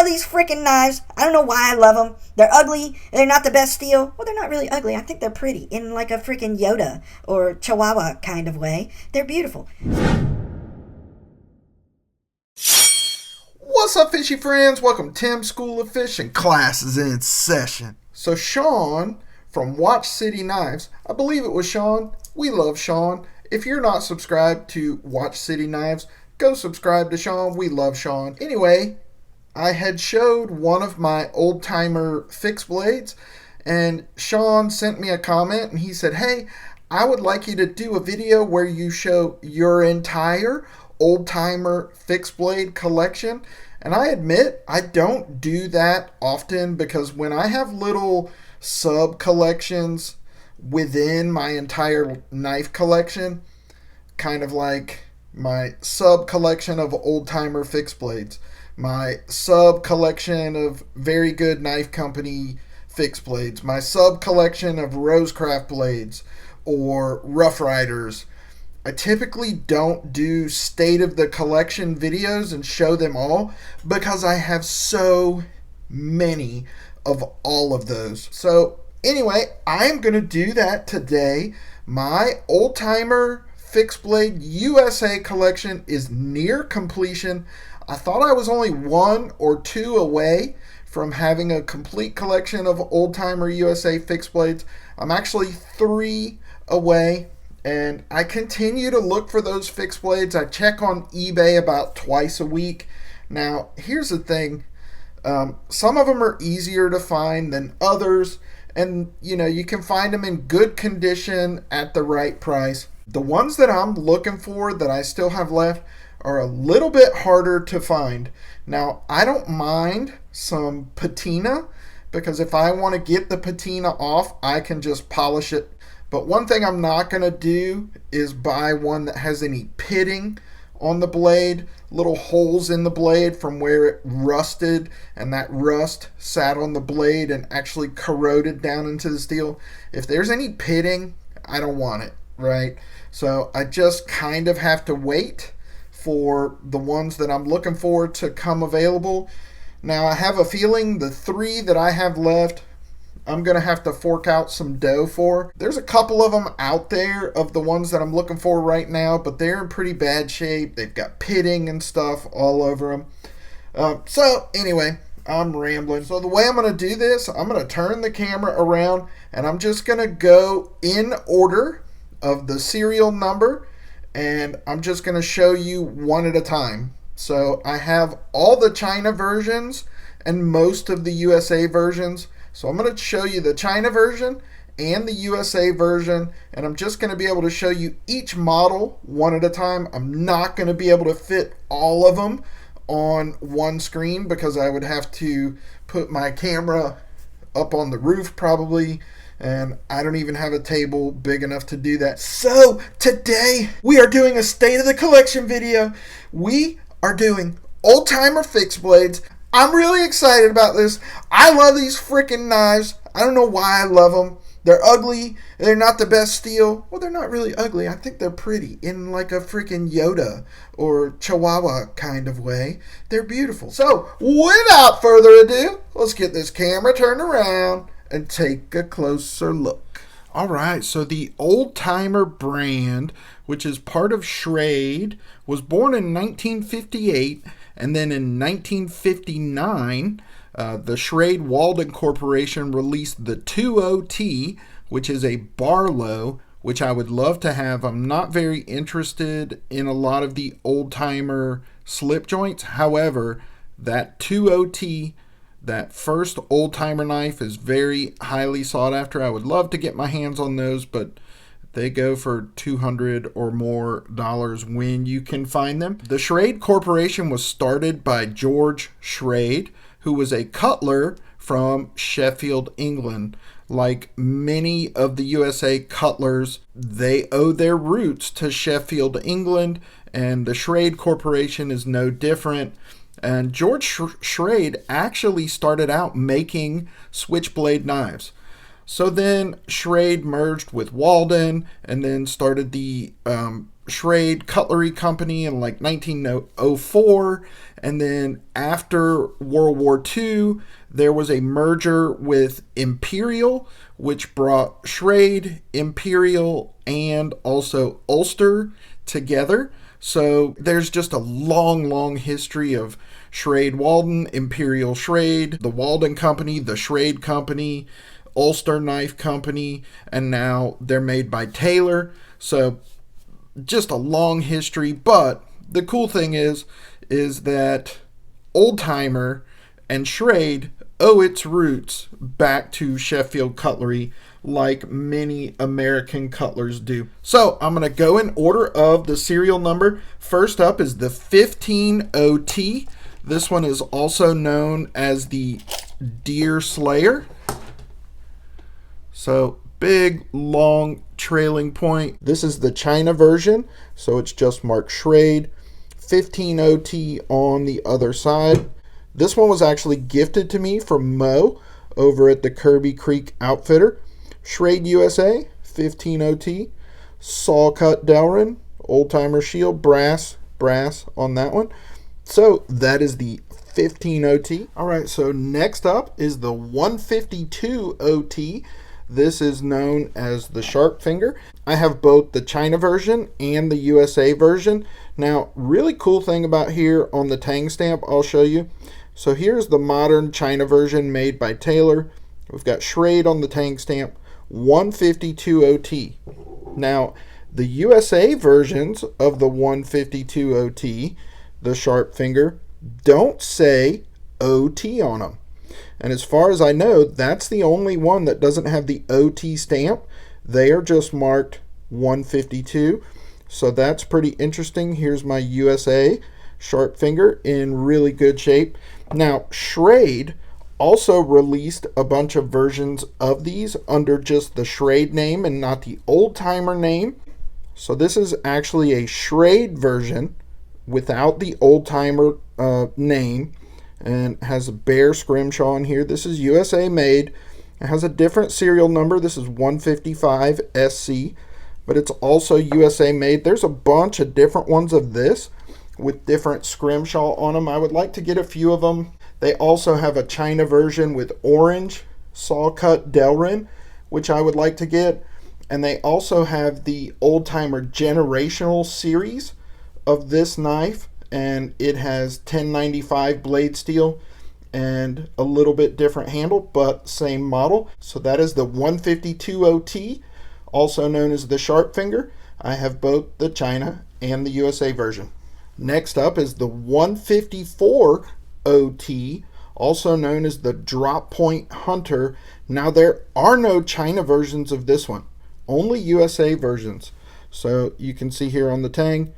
love these freaking knives. I don't know why I love them. They're ugly. They're not the best steel. Well, they're not really ugly. I think they're pretty in like a freaking Yoda or Chihuahua kind of way. They're beautiful. What's up, fishy friends? Welcome to Tim's School of Fishing. Class is in session. So Sean from Watch City Knives, I believe it was Sean. We love Sean. If you're not subscribed to Watch City Knives, go subscribe to Sean. We love Sean. Anyway, I had showed one of my old timer fixed blades, and Sean sent me a comment and he said, hey, I would like you to do a video where you show your entire old timer fixed blade collection. And I admit I don't do that often, because when I have little sub collections within my entire knife collection, kind of like my sub collection of old timer fixed blades, my sub collection of very good knife company fixed blades, my sub collection of ROSECRAFT blades or Rough Riders, I typically don't do state of the collection videos and show them all, because I have so many of all of those. So anyway, I'm going to do that today. My old timer fixed blade USA collection is near completion. I thought I was only 1 or 2 away from having a complete collection of old timer USA fixed blades. I'm actually 3 away. And I continue to look for those fixed blades. I check on eBay about twice a week. Now, here's the thing. Some of them are easier to find than others. And, you can find them in good condition at the right price. The ones that I'm looking for that I still have left are a little bit harder to find. Now, I don't mind some patina, because if I want to get the patina off, I can just polish it. But one thing I'm not going to do is buy one that has any pitting on the blade, little holes in the blade from where it rusted, and that rust sat on the blade and actually corroded down into the steel. If there's any pitting, I don't want it, right? So I just kind of have to wait for the ones that I'm looking for to come available. Now, I have a feeling the 3 that I have left, I'm going to have to fork out some dough for. There's a couple of them out there of the ones that I'm looking for right now, but they're in pretty bad shape. They've got pitting and stuff all over them. So anyway, I'm rambling. So the way I'm going to do this, I'm going to turn the camera around and I'm just going to go in order of the serial number, and I'm just going to show you one at a time. So I have all the China versions and most of the USA versions. So I'm going to show you the China version and the USA version, and I'm just going to be able to show you each model one at a time. I'm not going to be able to fit all of them on one screen, because I would have to put my camera up on the roof probably, and I don't even have a table big enough to do that. So today we are doing a state of the collection video. We are doing old timer fixed blades. I'm really excited about this. I love these freaking knives. I don't know why I love them. They're ugly. They're not the best steel. Well, they're not really ugly. I think they're pretty in like a freaking Yoda or Chihuahua kind of way. They're beautiful. So, without further ado, let's get this camera turned around and take a closer look. All right, so the Old Timer brand, which is part of Schrade, was born in 1958. And then in 1959, the Schrade Walden Corporation released the 20T, which is a Barlow, which I would love to have. I'm not very interested in a lot of the old-timer slip joints. However, that 20T, that first old-timer knife, is very highly sought after. I would love to get my hands on those, but they go for $200 or more when you can find them. The Schrade Corporation was started by George Schrade, who was a cutler from Sheffield, England. Like many of the USA cutlers, they owe their roots to Sheffield, England, and the Schrade Corporation is no different. And George Schrade actually started out making switchblade knives. So then Schrade merged with Walden and then started the Schrade Cutlery Company in like 1904. And then after World War II, there was a merger with Imperial, which brought Schrade, Imperial, and also Ulster together. So there's just a long history of Schrade Walden, Imperial Schrade, the Walden Company, the Schrade Company, Ulster Knife Company, and now they're made by Taylor. So just a long history, but the cool thing is that Oldtimer and Schrade owe its roots back to Sheffield cutlery, like many American cutlers do. So I'm going to go in order of the serial number. First up is the 15OT. This one is also known as the Deer Slayer. So big, long trailing point. This is the China version, so it's just marked Schrade. 15OT on the other side. This one was actually gifted to me from Mo over at the Kirby Creek Outfitter. Schrade USA, 15OT. Saw cut Delrin, Oldtimer Shield, brass on that one. So that is the 15OT. All right, so next up is the 152OT. This is known as the Sharp Finger. I have both the China version and the USA version. Now, really cool thing about here on the Tang stamp, I'll show you. So here's the modern China version made by Taylor. We've got Schrade on the Tang stamp, 152OT. Now, the USA versions of the 152OT, the Sharp Finger, don't say OT on them. And as far as I know, that's the only one that doesn't have the OT stamp. They are just marked 152. So that's pretty interesting. Here's my USA Sharp Finger in really good shape. Now, Schrade also released a bunch of versions of these under just the Schrade name and not the Oldtimer name. So this is actually a Schrade version without the Oldtimer name, and has a bare scrimshaw in here. This is USA made. It has a different serial number. This is 155 SC, but it's also USA made. There's a bunch of different ones of this with different scrimshaw on them. I would like to get a few of them. They also have a China version with orange saw cut Delrin, which I would like to get. And they also have the Oldtimer Generational series of this knife, and it has 1095 blade steel and a little bit different handle, but same model. So that is the 152OT, also known as the Sharp Finger. I have both the China and the USA version. Next up is the 154OT, also known as the Drop Point Hunter. Now there are no China versions of this one, only USA versions. So you can see here on the Tang,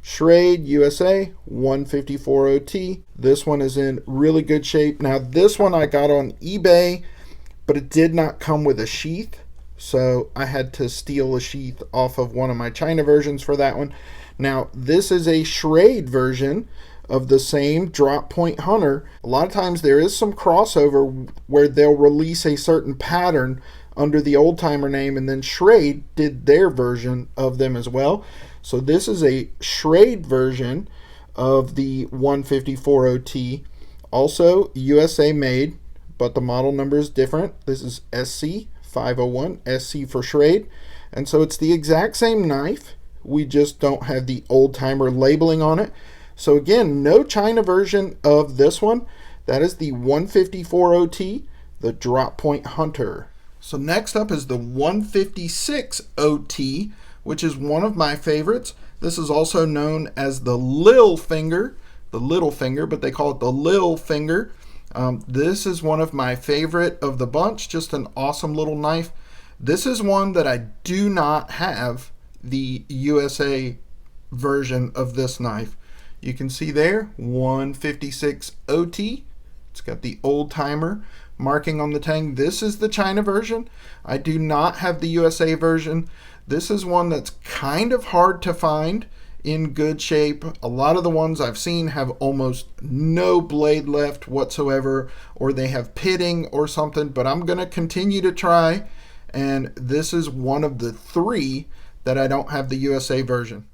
Schrade USA 154OT. This one is in really good shape. Now this one I got on eBay, but it did not come with a sheath, so I had to steal a sheath off of one of my China versions for that one. Now this is a Schrade version of the same Drop Point Hunter. A lot of times there is some crossover where they'll release a certain pattern under the Oldtimer name, and then Schrade did their version of them as well. So this is a Schrade version of the 154OT, also USA made, but the model number is different. This is SC 501, SC for Schrade, and so it's the exact same knife. We just don't have the Oldtimer labeling on it. So again, no China version of this one. That is the 154OT, the Drop Point Hunter. So next up is the 156OT, which is one of my favorites. This is also known as the Lil Finger, but they call it the Lil Finger. This is one of my favorite of the bunch, just an awesome little knife. This is one that I do not have the USA version of this knife. You can see there, 156OT. It's got the Oldtimer marking on the Tang. This is the China version. I do not have the USA version. This is one that's kind of hard to find in good shape. A lot of the ones I've seen have almost no blade left whatsoever, or they have pitting or something, but I'm going to continue to try, and this is one of the 3 that I don't have the USA version.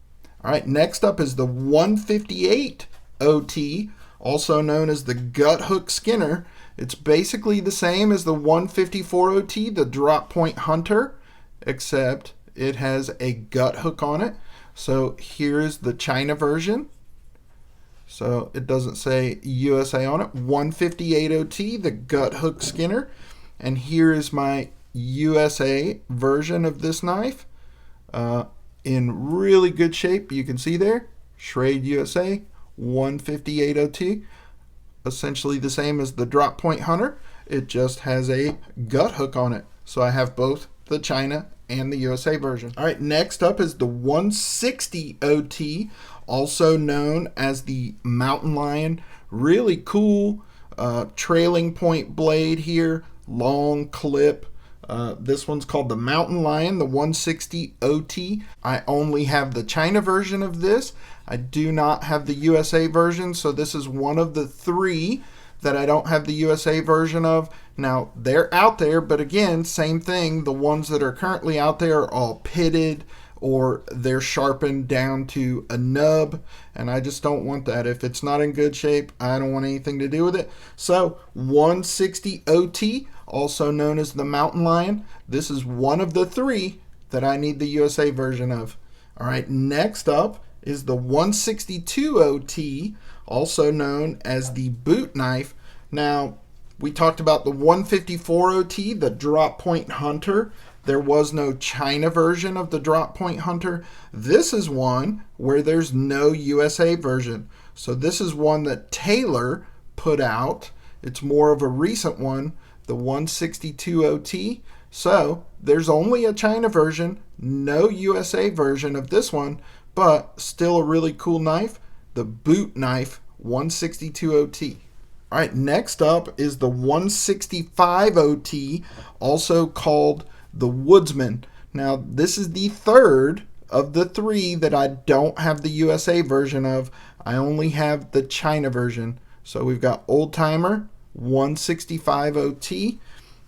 All right, next up is the 158 OT, also known as the gut hook skinner. It's basically the same as the 154 OT, the drop point hunter, except it has a gut hook on it. So here's the China version. So it doesn't say USA on it. 158 OT, the gut hook skinner. And here is my USA version of this knife. In really good shape, you can see there. Schrade USA, 158 OT. Essentially the same as the drop point hunter. It just has a gut hook on it. So I have both the China and the USA version. All right, next up is the 160 OT, also known as the Mountain Lion. Really cool trailing point blade here, long clip. This one's called the Mountain Lion, the 160 OT. I only have the China version of this. I do not have the USA version, so this is one of the 3 that I don't have the USA version of. Now, they're out there, but again, same thing. The ones that are currently out there are all pitted, or they're sharpened down to a nub, and I just don't want that. If it's not in good shape, I don't want anything to do with it. So 160 OT, also known as the Mountain Lion. This is one of the 3 that I need the USA version of. All right, next up is the 162 OT, also known as the boot knife. Now, we talked about the 154 OT, the drop point hunter. There was no China version of the drop point hunter. This is one where there's no USA version. So this is one that Taylor put out. It's more of a recent one, the 162 OT. So there's only a China version, no USA version of this one, but still a really cool knife, the boot knife 162 OT. All right, next up is the 165 OT, also called the Woodsman. Now, this is the 3rd of the 3 that I don't have the USA version of. I only have the China version. So we've got Old Timer 165 OT.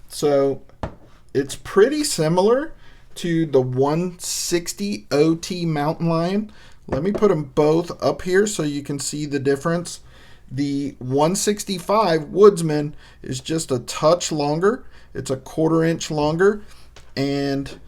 So it's pretty similar to the 160 OT Mountain Lion. Let me put them both up here so you can see the difference. The 165 Woodsman is just a touch longer. It's a 1/4 inch longer and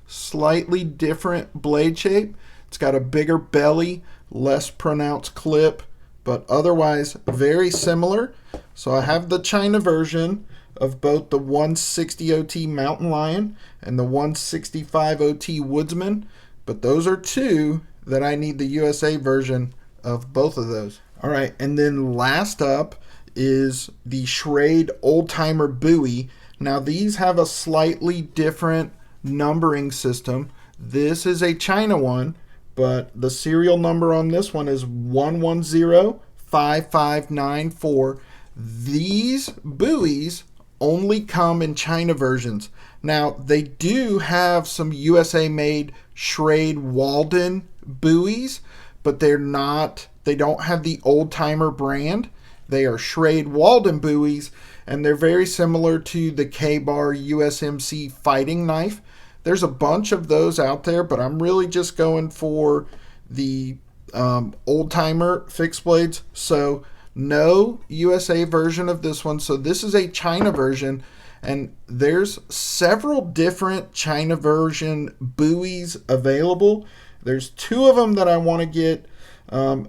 slightly different blade shape. It's got a bigger belly, less pronounced clip, but otherwise very similar. So I have the China version of both the 160 OT Mountain Lion and the 165 OT Woodsman, but those are 2 that I need the USA version of both of those. All right, and then last up is the Schrade Old Timer Bowie. Now these have a slightly different numbering system. This is a China one, but the serial number on this one is 1105594. These buoys only come in China versions. Now they do have some USA made Schrade Walden buoys, but they don't have the Old Timer brand. They are Schrade Walden buoys, and they're very similar to the K-Bar USMC fighting knife. There's a bunch of those out there, but I'm really just going for the Old Timer fixed blades. So no USA version of this one. So this is a China version, and there's several different China version buoys available. There's 2 of them that I want to get.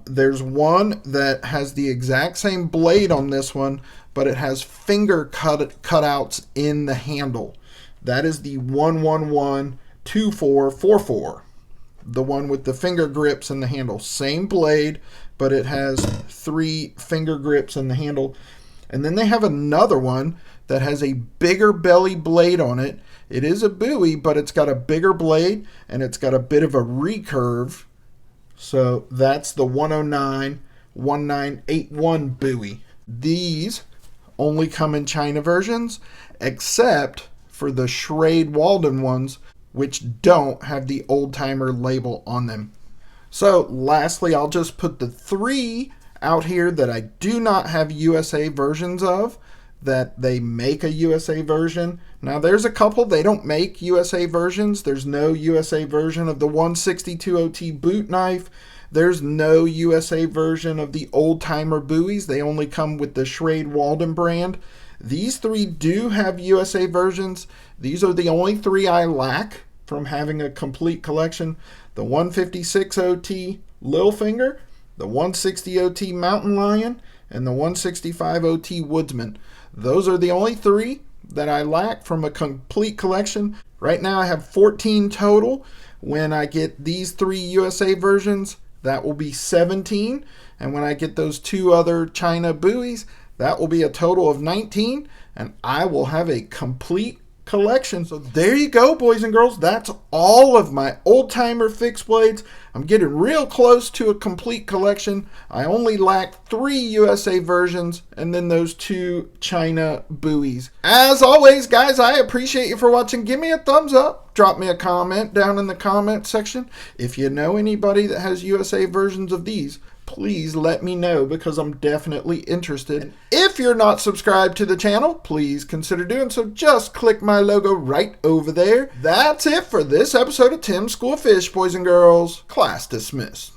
There's one that has the exact same blade on this one, but it has finger cutouts in the handle. That is the 1112444, the one with the finger grips in the handle. Same blade, but it has 3 finger grips in the handle. And then they have another one that has a bigger belly blade on it. It is a buoy, but it's got a bigger blade and it's got a bit of a recurve. So that's the 1091981 buoy. These only come in China versions, except for the Schrade Walden ones, which don't have the Old Timer label on them. So lastly, I'll just put the 3 out here that I do not have USA versions of, that they make a USA version. Now there's a couple they don't make USA versions. There's no USA version of the 162 OT boot knife. There's no USA version of the old timer buoys. They only come with the Schrade Walden brand. These 3 do have USA versions. These are the only 3 I lack from having a complete collection. The 156 OT Littlefinger, the 160 OT Mountain Lion, and the 165 OT Woodsman. Those are the only 3 that I lack from a complete collection. Right now I have 14 total. When I get these 3 USA versions, that will be 17. And when I get those 2 other China buoys, that will be a total of 19. And I will have a complete collection. So there you go, boys and girls. That's all of my old timer fixed blades. I'm getting real close to a complete collection. I only lack 3 USA versions and then those 2 China buoys. As always, guys, I appreciate you for watching. Give me a thumbs up. Drop me a comment down in the comment section. If you know anybody that has USA versions of these, please let me know, because I'm definitely interested. And if you're not subscribed to the channel, please consider doing so. Just click my logo right over there. That's it for this episode of Tim's School of Fish, boys and girls. Class dismissed.